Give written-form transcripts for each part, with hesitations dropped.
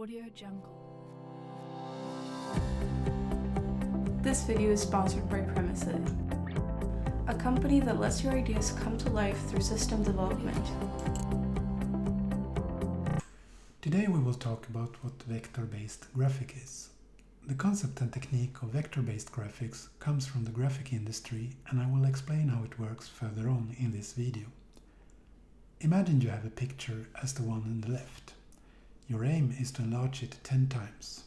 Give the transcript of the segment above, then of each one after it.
Audio Jungle. This video is sponsored by Premises, a company that lets your ideas come to life through system development. Today we will talk about what vector-based graphic is. The concept and technique of vector-based graphics comes from the graphic industry, and I will explain how it works further on in this video. Imagine you have a picture as the one on the left. Your aim is to enlarge it 10 times.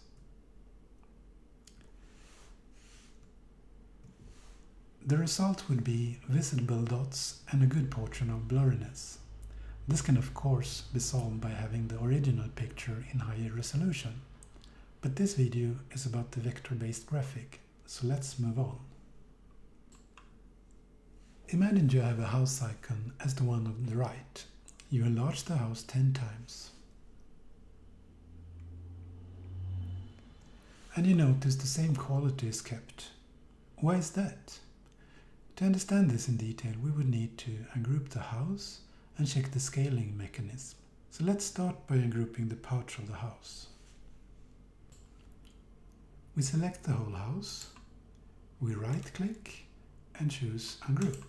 The result would be visible dots and a good portion of blurriness. This can of course be solved by having the original picture in higher resolution. But this video is about the vector-based graphic, so let's move on. Imagine you have a house icon as the one on the right. You enlarge the house 10 times. And you notice the same quality is kept. Why is that? To understand this in detail, we would need to ungroup the house and check the scaling mechanism. So let's start by ungrouping the pouch of the house. We select the whole house, we right-click and choose Ungroup.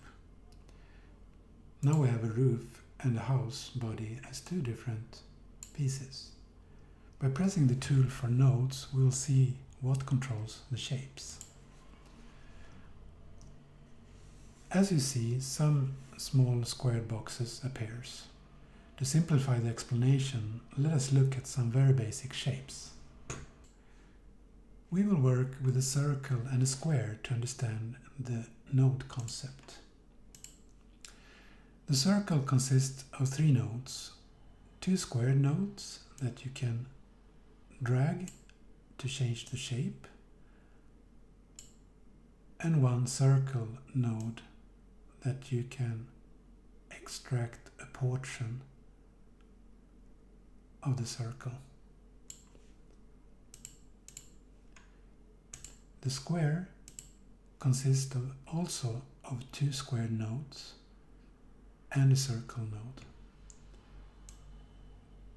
Now we have a roof and a house body as two different pieces. By pressing the tool for nodes, we will see what controls the shapes. As you see, some small squared boxes appears. To simplify the explanation, let us look at some very basic shapes. We will work with a circle and a square to understand the node concept. The circle consists of 3 nodes, 2 squared nodes that you can drag to change the shape, and 1 circle node that you can extract a portion of the circle. The square consists also of 2 squared nodes and a circle node.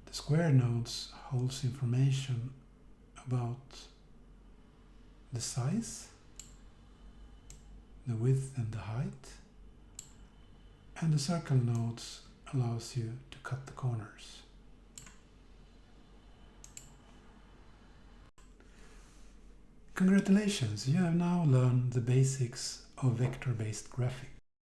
The square nodes holds information about the size, the width and the height, and the circle nodes allows you to cut the corners. Congratulations, you have now learned the basics of vector-based graphic.